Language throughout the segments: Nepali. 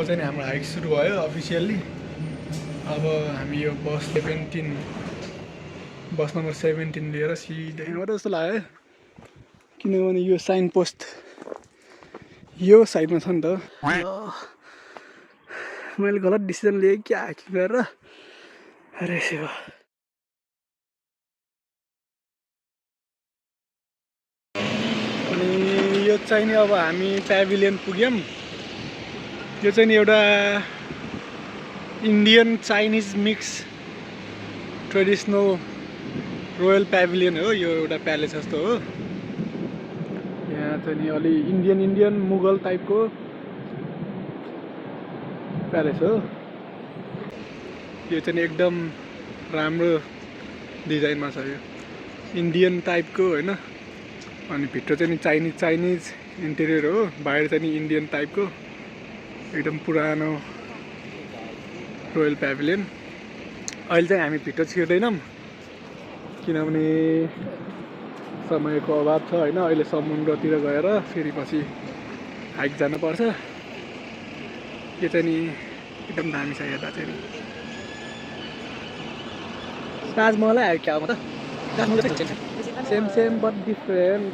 चाहिँ हाम्रो हाइक सुरु भयो अफिसियल्ली। अब हामी यो बस नम्बर 17 लिएर सिधै हिँड्नु जस्तो लाग्यो, किनभने यो साइन पोस्ट यो साइडमा छ नि त। मैले गलत डिसिजन लिएँ क्या हाइकिङ गरेर। अरे शिव, अनि यो चाहिँ नि अब हामी प्याभिलियन पुग्यौँ। यो चाहिँ नि एउटा Indian Chinese mix traditional royal pavilion हो। यो एउटा प्यालेस जस्तो हो। यहाँ चाहिँ नि अलि इन्डियन मुगल टाइपको प्यालेस हो। यो चाहिँ एकदम राम्रो डिजाइनमा छ। यो इन्डियन टाइपको होइन, अनि भित्र चाहिँ नि चाइनिज इन्टेरियर हो, बाहिर चाहिँ नि इन्डियन टाइपको एकदम पुरानो रोयल प्याभिलियन। अहिले चाहिँ हामी भित्र छिर्दैनौँ किनभने समयको अभाव छ होइन। अहिले समुद्रतिर गएर फेरि पछि हाइक जानुपर्छ। यो चाहिँ नि एकदम दामी छ। हेर्दा चाहिँ नि ताजमहलै आयो क्या म त। Same but different.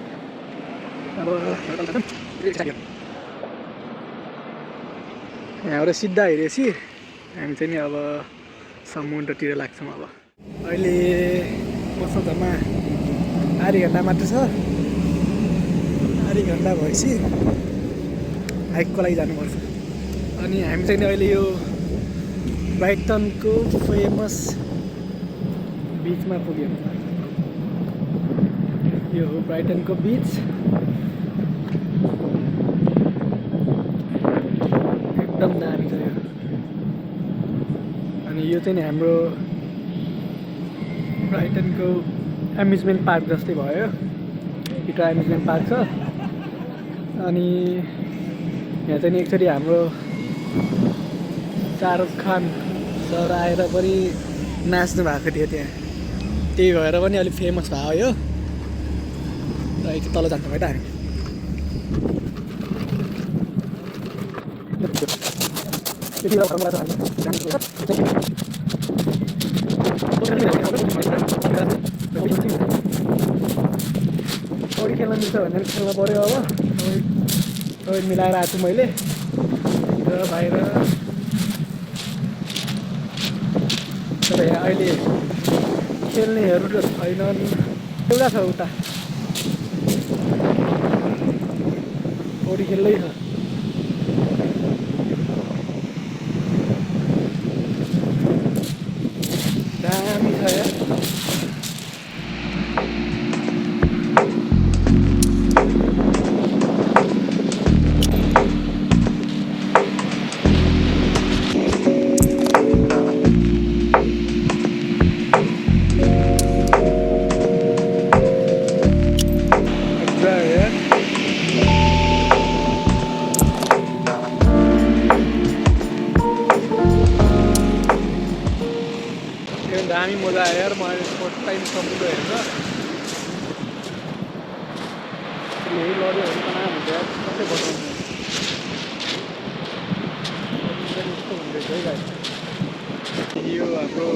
अब यहाँबाट सिधा हिँडेपछि हामी चाहिँ नि अब समुद्रतिर लाग्छौँ। अब अहिले मसँग जम्मा आधी घन्टा मात्र छ। आधी घन्टा भएपछि हाइकको लागि जानुपर्छ। अनि हामी चाहिँ नि अहिले यो ब्राइटनको फेमस बिचमा पुग्यौँ। यो हो ब्राइटनको बिच। एकदम दामी छ यो। अनि यो चाहिँ नि हाम्रो ब्राइटनको एम्युजमेन्ट पार्क जस्तै भयो। भित्र एम्युजमेन्ट पार्क छ। अनि यहाँ चाहिँ नि एकचोटि हाम्रो शाहरुख खान सर आएर पनि नाच्नु भएको थियो त्यहाँ। त्यही भएर पनि अलिक फेमस भयो यो। र एकचोटि तल जान्छौँ है त हामी। पौडी खेल्न मिल्छ भनेर खेल्न पऱ्यो। अब सबै मिलाएर आएको छु मैले र बाहिर। तर यहाँ अहिले खेल्नेहरू त छैनन्। एउटा छ उता पौडी खेल्दै छ। दामी छ यार। दामी मजा आयो यार। मैले फर्स्ट टाइम समुद्र हेर्छ। यही लड्योहरू त हुन्छ यार, कसै बचाउनु। यस्तो हुँदैछ है गाई। यो हाम्रो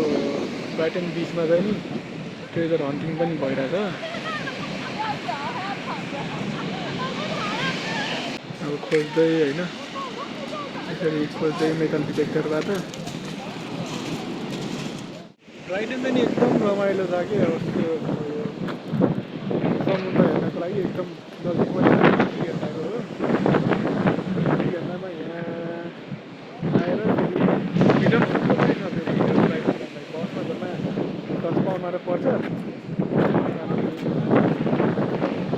ब्राइटन बिचमा चाहिँ नि ट्रेजर हन्टिङ पनि भइरहेछ। अब खोज्दै होइन, यसरी खोज्दै मेटल डिटेक्टरबाट। ब्राइटन पनि एकदम रमाइलो छ कि। अब त्यो समुद्र हेर्नको लागि एकदम नजिकमा छ। हेर्दाको हो घन्टामा यहाँ आएर फेरि रिटर्न पनि छ। फेरि ब्राइटनलाई बसमा जम्मा 10 पाउन्ड पर्छ।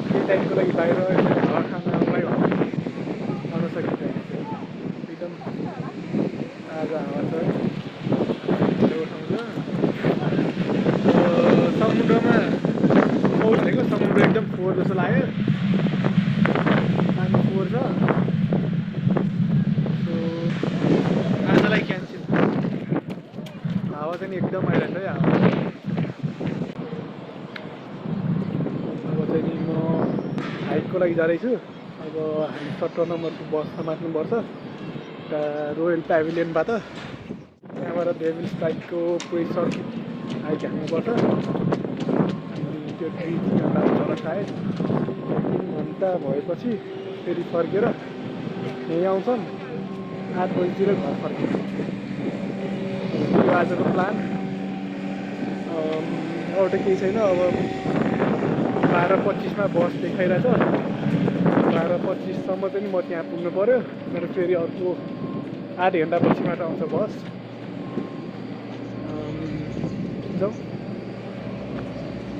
केही टाइमको लागि बाहिर हावा खानलाई आउन सकिन्छ। एकदम ताजा हावा छ। त्यो ठाउँ छ। समुद्रमा फोहोर भनेको समुद्र एकदम फोहोर जस्तो लाग्यो। पानी फोहोर छ। सो आजलाई क्यान्सल। हावा चाहिँ एकदम आइरहेछ है हावा। अब चाहिँ नि म हाइकको लागि जाँदैछु। अब हामी 17 नम्बरको बसमा मात्नुपर्छ। उता रोयल प्याभिलियनबाट त्यहाँबाट डेभिल्स डाइकको पुरै सर्किट आइहाल्नुपर्छ। अनि त्यो 2-3 घन्टा तल सायद 3 घन्टा भएपछि फेरि फर्केर यहीँ आउँछन्। 8 बजीतिर घर फर्किन्छ। यो आजको प्लान। अरू त केही छैन। अब 12:25 बस देखाइरहेछ। 12:25 चाहिँ म त्यहाँ पुग्नु पऱ्यो। मेरो फेरि अर्को 8 घन्टापछि मात्र आउँछ बस। जाउँ।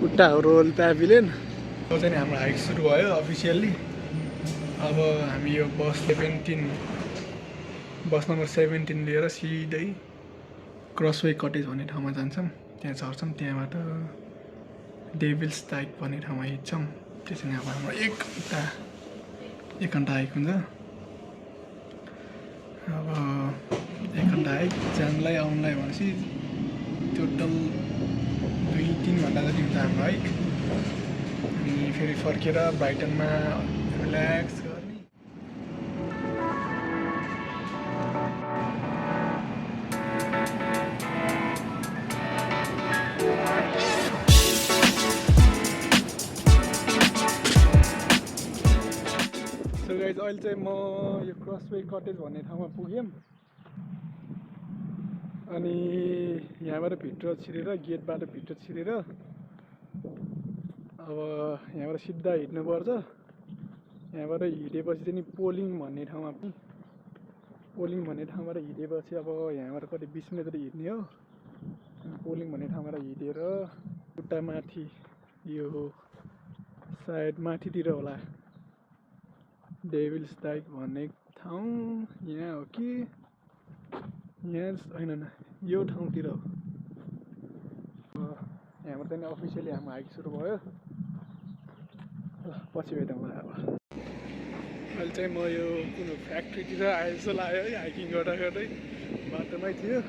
उता हो रोयल प्याभिलियन। यो चाहिँ हाम्रो हाइक सुरु भयो अफिसियल्ली। अब हामी यो बस नम्बर 17 लिएर सिधै क्रसवे कटेज भन्ने ठाउँमा जान्छौँ। त्यहाँ झर्छौँ। त्यहाँबाट डेभिल्स डाइक भन्ने ठाउँमा हिँड्छौँ। त्यसरी अब हाम्रो 1 घन्टा हाइक हुन्छ। अब 1 घन्टा हाइक जानलाई आउनलाई भनेपछि टोटल 2-3 घन्टा जति हुन्छ हाम्रो हाइक। अनि फेरि फर्केर ब्राइटनमा रिल्याक्स गर्ने। सो गाइज अहिले चाहिँ म यो क्रसवे कटेज भन्ने ठाउँमा पुग्यौँ। अनि यहाँबाट भित्र छिरेर गेटबाट भित्र छिरेर अब यहाँबाट सिधा हिँड्नुपर्छ। यहाँबाट हिँडेपछि चाहिँ पोलिङ भन्ने ठाउँबाट हिँडेपछि अब यहाँबाट कति 20 मिनट जति हिँड्ने हो। पोलिङ भन्ने ठाउँबाट हिँडेर उता माथि यो सायद माथितिर होला डेभिल्स डाइक भन्ने ठाउँ। यहाँ हो कि यहाँ होइन, यो ठाउँतिर हो। यहाँबाट चाहिँ अफिसियली हाम्रो हाइक सुरु भयो। पछि भेटौँला। अब अहिले चाहिँ म यो कुन फ्याक्ट्रीतिर आए जस्तो लाग्यो है। हाइकिङ गर्दा गर्दै बाटोमै थियो।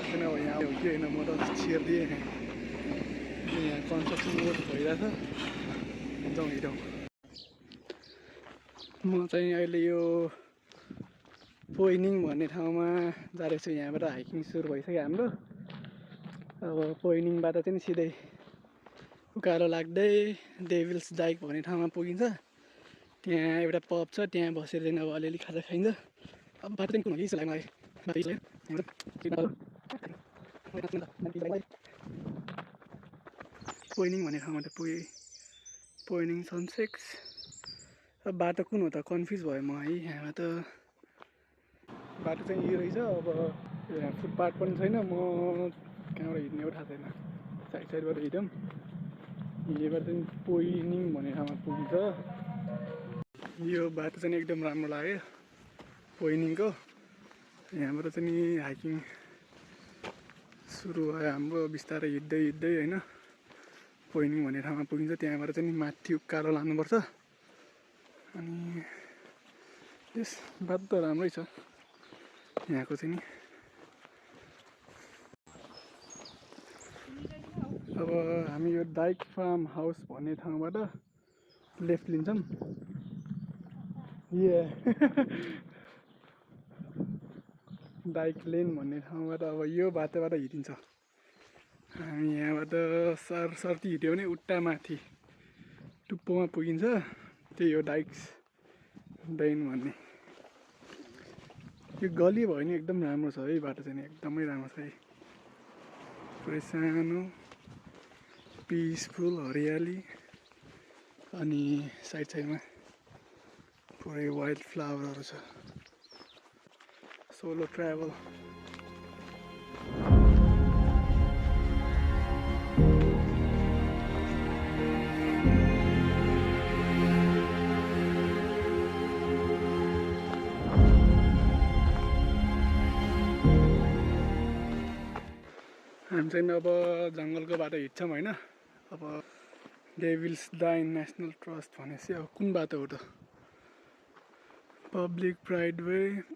किन अब यहाँ हो कि होइन म त छिर्दिएँ। यहाँ कन्स्ट्रक्सन वर्क भइरहेछ। जाउँ हिँडौँ। म चाहिँ अहिले यो पोइनिङ भन्ने ठाउँमा जाँदैछु। यहाँबाट हाइकिङ सुरु भइसक्यो हाम्रो। अब पोइनिङबाट चाहिँ सिधै उकालो लाग्दै डेभिल्स डाइक भन्ने ठाउँमा पुगिन्छ। त्यहाँ एउटा पब छ। त्यहाँ बसेर चाहिँ अब अलिअलि खाजा खाइन्छ। अब बाटो चाहिँ कुन हो कि जस्तो लाग्यो मलाई। पोइनिङ भन्ने ठाउँमा त पुगेँ। पोइनिङ सनसेक्स। अब बाटो कुन हो त कन्फ्युज भयो म है। यहाँ त बाटो चाहिँ यो रहेछ। अब यहाँ फुटपाथ पनि छैन। म कहाँबाट हिँड्ने हो थाहा छैन। साइडबाट हिँडौँ। हिँडेबाट चाहिँ पोइनिङ भन्ने ठाउँमा पुगिन्छ। यो बाटो चाहिँ एकदम राम्रो लाग्यो पोइनिङको। यहाँबाट चाहिँ नि हाइकिङ सुरु भयो हाम्रो। बिस्तारै हिँड्दै होइन पोइनिङ भन्ने ठाउँमा पुगिन्छ। त्यहाँबाट चाहिँ नि माथि उकालो लानुपर्छ। अनि यस बाटो त राम्रै छ यहाँको चाहिँ नि। अब हामी यो डाइक फार्म हाउस भन्ने ठाउँबाट लेफ्ट लिन्छौँ। डाइक लेन भन्ने ठाउँबाट अब यो बाटोबाट हिँडिन्छ। हामी यहाँबाट सरसर्ती हिँड्यो भने उट्टा माथि टुप्पोमा पुगिन्छ। त्यही हो डाइक्स डाइन भन्ने। यो गली भयो नि एकदम राम्रो छ है। बाटो चाहिँ एकदमै राम्रो छ है। पुरै सानो पिसफुल हरियाली। अनि साइडमा पुरै वाइल्ड फ्लावरहरू छ। Solo travel. हामी चाहिँ अब जङ्गलको बाटो हिँड्छौँ होइन। अब डेभिल्स डाइन नेसनल ट्रस्ट भनेपछि अब कुन बाटो हो त? पब्लिक वे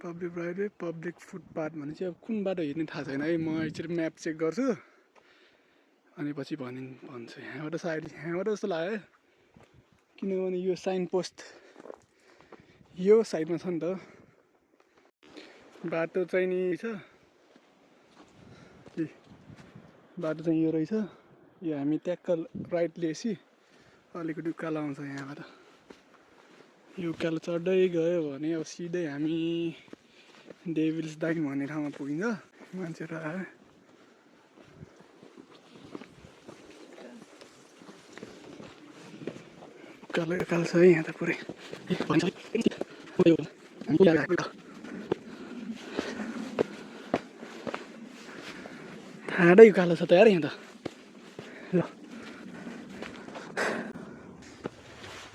पब्लिक फुटपाथ भनेपछि अब कुन बाटो हिँड्ने थाहा छैन है। म एकचोटि म्याप चेक गर्छु अनि पछि भन्छु। यहाँबाट साइड यहाँबाट जस्तो लाग्यो किनभने यो साइन पोस्ट यो साइडमा छ नि त। बाटो चाहिँ नि छ बाटो चाहिँ यो रहेछ यो हामी ट्याक्क राइट लिएपछि अलिकति उकालो आउँछ यहाँबाट यो उकालो चढ्दै गयो भने अब सिधै हामी डेभिल्स डाइन भन्ने ठाउँमा पुगिन्छ मान्छेहरू आयो उकालो उकालो छ है यहाँ त पुरै ठाडै उकालो छ त यार यहाँ त ल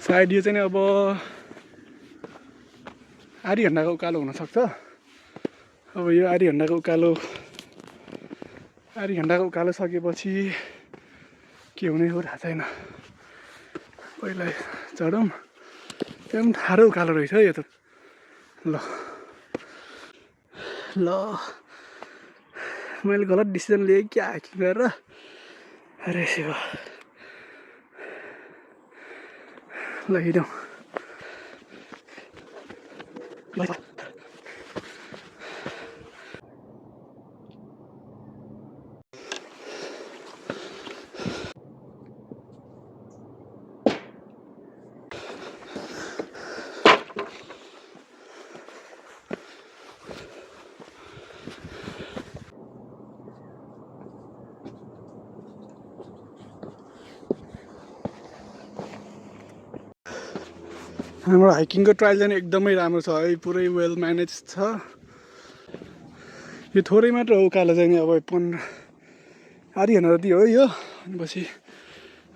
सायद यो चाहिँ अब आधी घन्टाको उकालो हुनसक्छ अब यो आधी घन्टाको उकालो सकेपछि के हुने हो थाहा छैन पहिला चढौँ एकदम ठाडो उकालो रहेछ यो त ल ल मैले गलत डिसिजन लिएँ क्या हाइकिङ गरेर अरे शिवा ल हिँडौँ हाम्रो हाइकिङको ट्रायल चाहिँ एकदमै राम्रो छ है पुरै वेल म्यानेज छ यो थोरै मात्र हो उकालो चाहिँ अब 15 आधी घन्टा जति हो यो पछि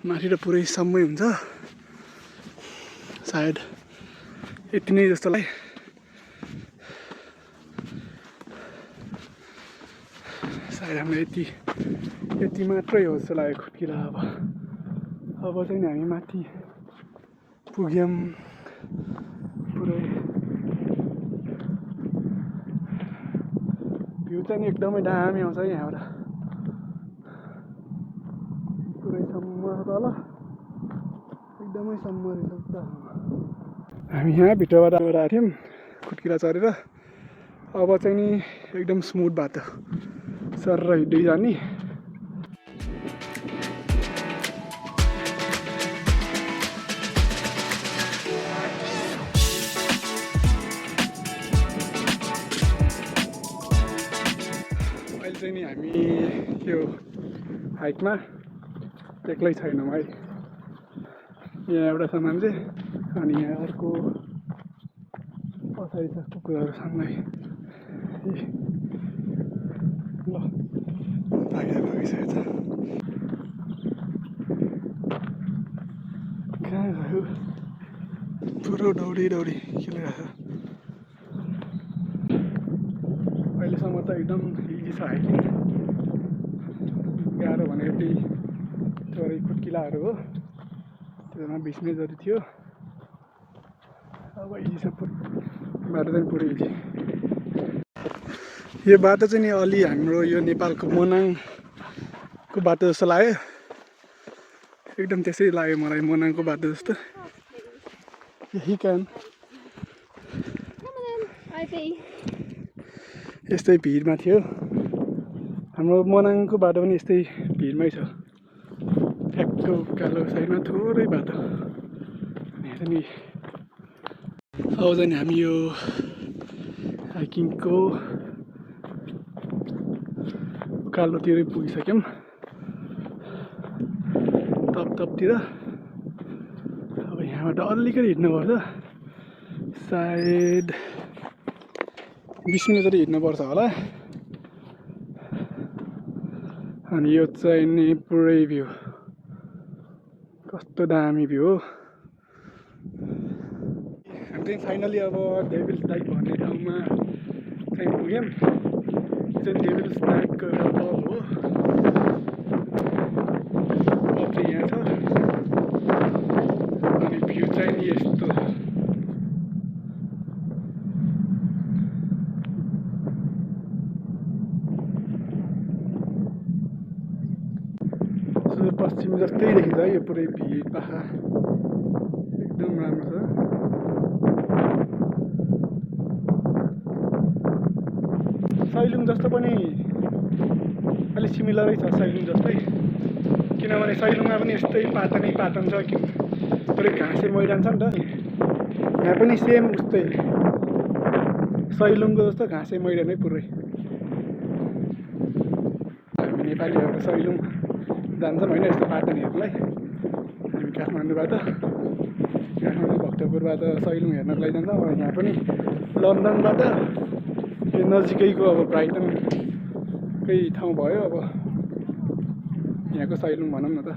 माथि त पुरै सम्मै हुन्छ सायद यति नै जस्तो लाग्यो सायद हाम्रो यति मात्रै हो जस्तो लाग्यो खुट्किला अब चाहिँ हामी माथि पुग्यौँ पुरै भ्यू चाहिँ एकदमै दामी आउँछ यहाँबाट पुरै सम्म तल एकदमै सम्म रहेछ हामी यहाँ भित्रबाट आएको थियौँ खुट्किला चढेर अब चाहिँ नि एकदम स्मुथ बाटो सर हिँड्दै जाने चाहिँ नि हामी यो हाइटमा एक्लै छैनौँ है यहाँ एउटा छ मान्छे अनि यहाँ अर्को पछाडि छ कुकुरहरूसँगै ल भागिसकेको छ कहाँ गयो पुरो दौडी खेलिरहेको छ अहिलेसम्म त एकदम इजी छ हाइकिङ गाह्रो भनेको त्यही थोरै खुट्किलाहरू हो त्योमा भिज्ने जति थियो अब इजी छ बाटो चाहिँ पुरै इजी यो बाटो चाहिँ नि अलि हाम्रो यो नेपालको मनाङको बाटो जस्तो लाग्यो एकदम त्यसै लाग्यो मलाई मनाङको बाटो जस्तो यही कारण यस्तै भिडमा थियो हाम्रो मनाङको बाटो पनि यस्तै भिडमै छ ठ्याक्क उकालो साइडमा थोरै बाटो यहाँ नि अब चाहिँ हामी यो हाइकिङको उकालोतिरै पुगिसक्यौँ तपतिर अब यहाँबाट अलिकति हिँड्नुपर्छ सायद 20 मिनट जति हिँड्नुपर्छ होला अनि यो चाहिँ नि पुरै भ्यू कस्तो दामी भ्यू हो हामी चाहिँ फाइनली अब डेभिल्स डाइक भन्ने ठाउँमा चाहिँ पुग्यौँ यो चाहिँ डेभिल्स डाइकको एउटा पब हो पब चाहिँ यहाँ छ अनि भ्यू चाहिँ नि यस्तो पश्चिम जस्तै देखिन्छ है यो पुरै भिड पाखा एकदम राम्रो छ सैलुङ जस्तो पनि अलिक सिमिलरै छ सैलुङ जस्तै, किनभने सैलुङमा पनि यस्तै पातनै पातन छ कि पुरै घाँसे मैदान छ नि त। यहाँ पनि सेम उस्तै सैलुङको जस्तो घाँसे मैदानै पुरै। हामी नेपालीहरू सैलुङ जान्छौँ होइन यस्तो पातनहरूलाई। हामी काठमाडौँबाट भक्तपुरबाट सैलुङ हेर्नको लागि जान्छौँ। यहाँ पनि लन्डनबाट यो नजिकैको अब ब्राइटनकै ठाउँ भयो अब यहाँको सैलुङ भनौँ न त।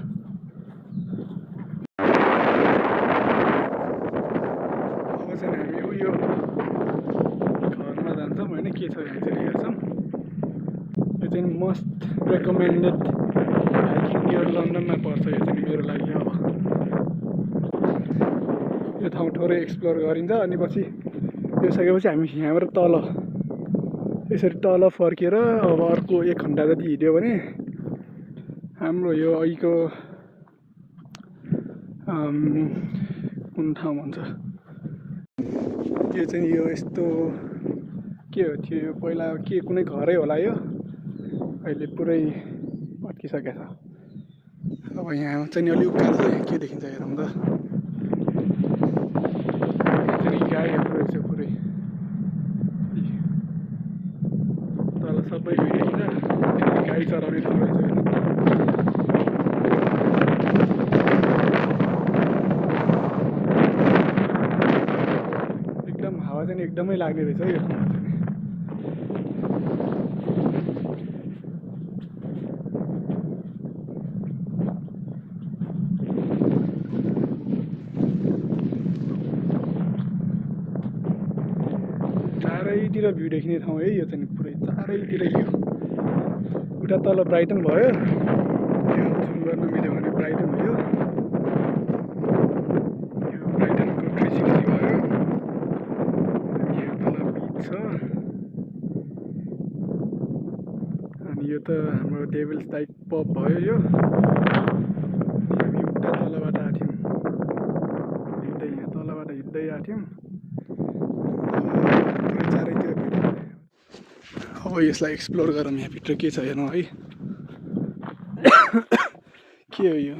अब चाहिँ हामी उयो घरमा जान्छौँ होइन, के छ यहाँ चाहिँ हेर्छौँ। यो चाहिँ मोस्ट रेकमेन्डेड हाइकिङ यो लन्डनमा पर्छ। यो चाहिँ मेरो लागि अब यो ठाउँ थोरै एक्सप्लोर गरिन्छ। अनि पछि यो सकेपछि हामी यहाँबाट तल यसरी तल फर्केर अब अर्को 1 घन्टा जति हिँड्यो भने हाम्रो यो अहिलेको कुन ठाउँ भन्छ यो चाहिँ यो यस्तो के हो थियो, यो पहिला के कुनै घरै होला यो, अहिले पुरै भत्किसकेको छ। अब यहाँ चाहिँ अलि उकालो छ, यहाँ के देखिन्छ हेरौँ त। गाईहरू रहेछ पुरै तल सबै देखिन्छ, गाई चराउने ठाउँ रहेछ। एकदम हावा चाहिँ एकदमै लाग्ने रहेछ यो ठाउँमा चाहिँ। चारैतिर भ्यू देखिने ठाउँ है यो चाहिँ पुरै चारैतिर। यो उता तल ब्राइटन भयो, यो जुम गर्न मिल्यो भने ब्राइटन भयो, यो ब्राइटनको 360 भयो। यहाँ तल बिच छ, अनि यो त हाम्रो डेभिल्स टाइप पब भयो। यो हामी उता तलबाट आएको थियौँ, हिँड्दै यहाँ तलबाट हिँड्दै आएको थियौँ। चारैतिर अब यसलाई एक्सप्लोर गरौँ, यहाँभित्र के छ हेरौँ है। के हो यो,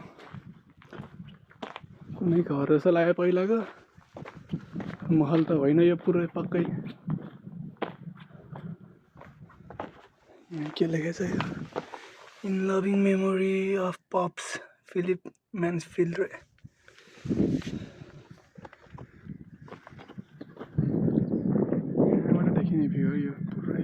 कुनै घर जस्तो लाग्यो पहिलाको, महल त होइन यो पुरै पक्कै। यहाँ के लेखेको छ यो, in loving memory of pops Philip Mansfield. यहाँबाट देखिने भ्यू हो यो पुरै।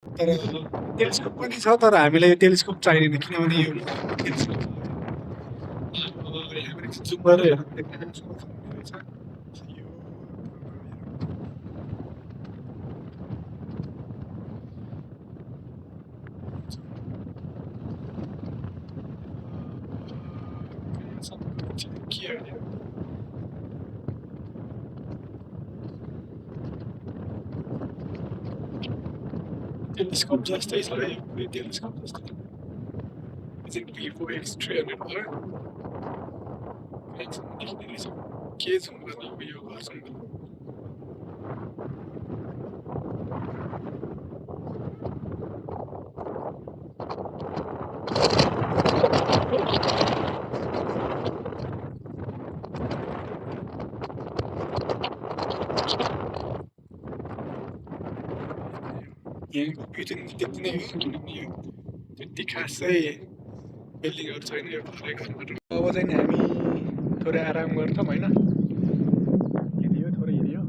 तर टेलिस्कोप पनि छ, तर हामीलाई टेलिस्कोप चाहिँदैन, किनभने यो टेलिस्कोप जुम गरेर हेर्नु देख्न सक्नुहुन्छ। टेलिस्कोप जस्तै छ है, टेलिस्कोप जस्तै Vivo X300 भयो। के जुम गर्ने अब यो घरसँग। यहाँको भ्यू चाहिँ त्यति नै हो, किनभने यो त्यति खासै बिल्डिङहरू छैन यो घरै घरहरू। अब चाहिँ हामी थोरै आराम गर्छौँ होइन, हिँड्यो थोरै हिँड्यो,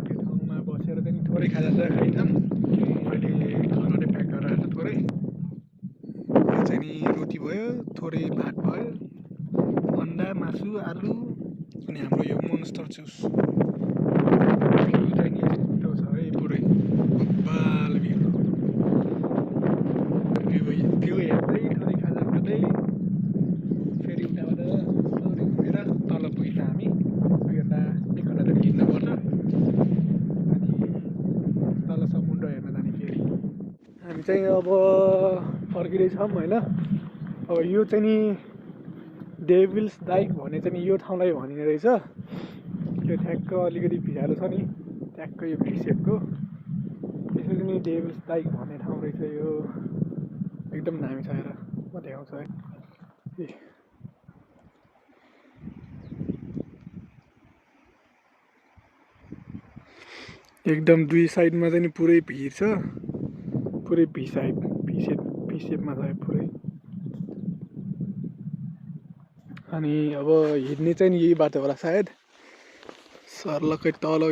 त्यो ठाउँमा बसेर चाहिँ थोरै खाजासाजा खाइन्छौँ। मैले खानाले प्याक गरेर थोरै भात भयो, अन्डा, मासु, आलु अनि हाम्रो यो मोन्स्टर जुस चाहिँ नि यस्तो छ है पुरै बब्बाल भ्यू हेर्दै थोरै खाजा खाँदै फेरि उताबाट सरी घुमेर तल पुगिन्छ हामी 1 घन्टा जति हिँड्नुपर्छ अनि तल समुद्र हेर्न जाने फेरि हामी चाहिँ अब फर्किँदैछौँ होइन। अब यो चाहिँ नि डेभिल्स डाइक भन्ने चाहिँ नि यो ठाउँलाई भनिने रहेछ। यो ठ्याक्क अलिकति भिरालो छ नि ठ्याक्क यो भिसेपको त्यसरी नै डेभिल्स डाइक भन्ने ठाउँ रहेछ यो एकदम दामी छ हेर म देखाउँछु है एकदम दुई साइडमा चाहिँ नि पुरै भिर छ पुरै भिसेपमा छ पुरै अनि अब हिँड्ने चाहिँ नि यही बाटो होला सायद सर्लकै तल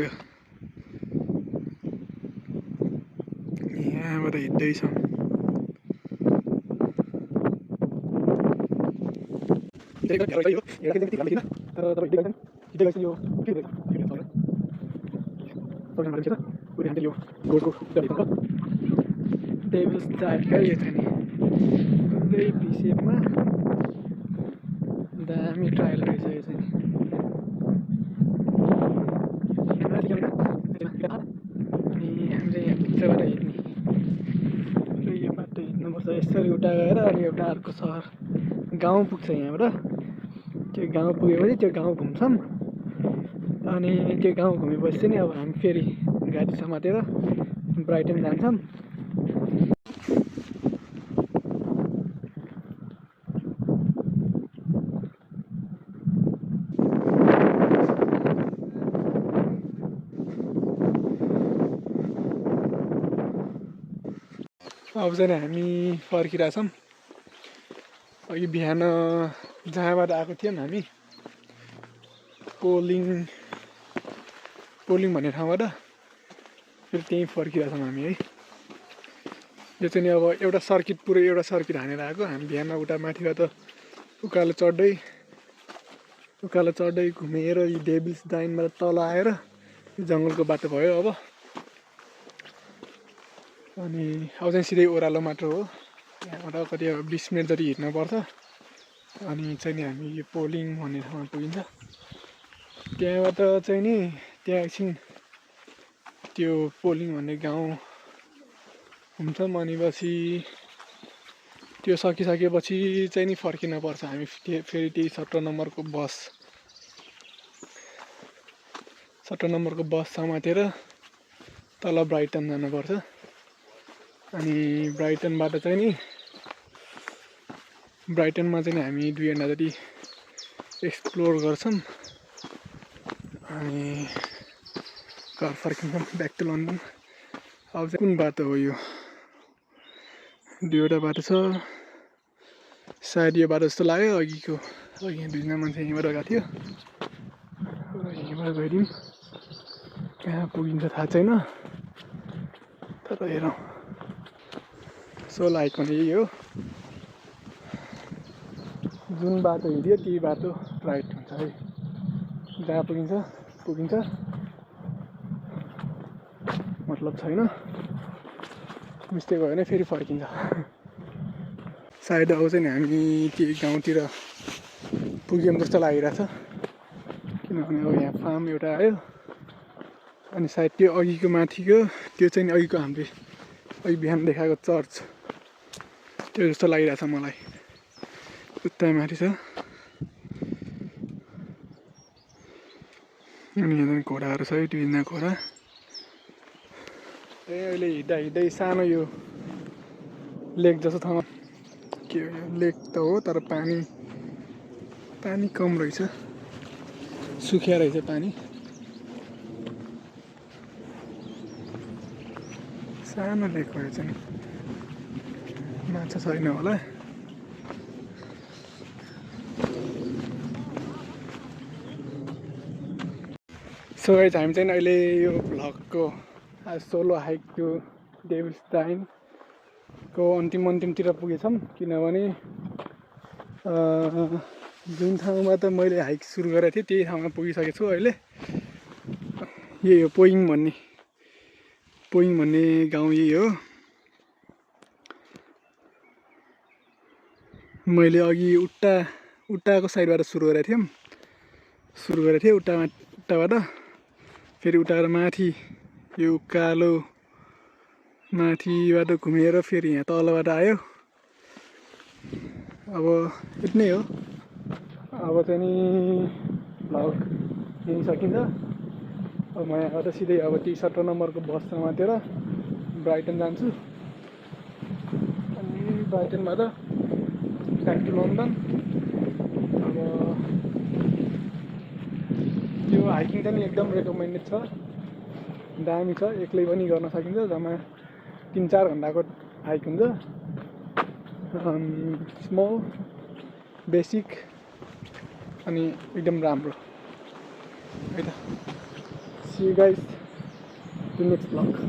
यहाँबाट हिँड्दैछौँ डेभिल्स डाइक है यो चाहिँ नि पुरै भिसेपमा दामी ट्रायल रहेछ यो चाहिँ अनि हामीले यहाँ भित्रबाट हिँड्ने यो बाटो हिँड्नुपर्छ यसरी उता गएर अनि एउटा अर्को सहर गाउँ पुग्छ यहाँबाट त्यो गाउँ पुगेपछि त्यो गाउँ घुम्छौँ अनि त्यो गाउँ घुमेपछि चाहिँ नि अब हामी फेरि गाडी समातेर ब्राइटन जान्छौँ। अब चाहिँ हामी फर्किरहेछौँ। अघि बिहान जहाँबाट आएको थियौँ हामी पोलिङ भन्ने ठाउँबाट फेरि त्यहीँ फर्किरहेछौँ हामी है। यो चाहिँ नि अब एउटा सर्किट पुरै एउटा सर्किट हानेर आएको हामी बिहान उता माथिबाट उकालो चढ्दै घुमेर यो डेभिल्स डाइनबाट तल आएर यो जङ्गलको बाटो भयो अब अनि अब चाहिँ सिधै ओह्रालो मात्र हो। यहाँबाट कति अब 20 मिनट जति हिँड्नुपर्छ अनि चाहिँ नि हामी यो पोलिङ भन्ने ठाउँमा पुगिन्छ। त्यहाँबाट चाहिँ नि त्यहाँ एकछिन त्यो पोलिङ भन्ने गाउँ घुम्छौँ अनि पछि त्यो सकिसकेपछि चाहिँ नि फर्किन पर्छ हामी फेरि त्यही 17 नम्बरको बस समातेर तल ब्राइटन जानुपर्छ अनि ब्राइटनमा चाहिँ नि हामी 2 घन्टा जति एक्सप्लोर गर्छौँ अनि घर फर्किन्छौँ ब्याक टु लन्डन। अब चाहिँ कुन बाटो हो यो 2वटा बाटो छ सायद यो बाटो जस्तो लाग्यो अघि 2जना मान्छे यहीँबाट गएको थियो यहीँबाट गइदिउँ कहाँ पुगिन्छ थाहा छैन तर हेरौँ सो लाइक भने यही हो जुन बाटो हिँड्यो त्यही बाटो राइट हुन्छ है जहाँ पुगिन्छ मतलब छैन मिस्टेक भयो भने फेरि फर्किन्छ सायद अब चाहिँ हामी त्यही गाउँतिर पुग्यौँ जस्तो लागिरहेछ किनभने अब यहाँ फार्म एउटा आयो अनि सायद त्यो अघिको माथिको त्यो चाहिँ अघिको हामीले अघि बिहान देखाएको चर्च त्यो जस्तो लागिरहेछ मलाई उता माथि छ अनि यहाँ घोडाहरू छ है 2जना घोडा अहिले हिँड्दै सानो यो लेक जस्तो ठाउँमा के हो यो लेक त हो तर पानी कम रहेछ सुखिया रहेछ पानी सानो लेक हो यो चाहिँ माछा छैन होला सो गाइस हामी चाहिँ अहिले यो भ्लगको सोलो हाइक टु डेभिल्स डाइनको अन्तिमतिर पुगेछौँ किनभने जुन ठाउँबाट मैले हाइक सुरु गरेको थिएँ त्यही ठाउँमा पुगिसकेको छु अहिले। यही हो पोइङ भन्ने गाउँ यही हो। मैले अघि उट्टाको साइडबाट सुरु गरेको थिएँ उट्टाबाट फेरि उट्टाएर माथि यो उकालो माथिबाट घुमेर फेरि यहाँ तलबाट आयो। अब यति नै हो। अब चाहिँ नि भ्लग यहीँ सकिन्छ। अब म यहाँबाट सिधै अब 17 नम्बरको बस समातेर ब्राइटन जान्छु। अनि ब्राइटनबाट ब्याक टु लन्डन। अब यो हाइकिङ चाहिँ एकदम रेकमेन्डेड छ, दामी छ, एक्लै पनि गर्न सकिन्छ। जम्मा 3-4 घन्टाको हाइक हुन्छ। स्मल बेसिक अनि एकदम राम्रो है त। See you guys in next blog.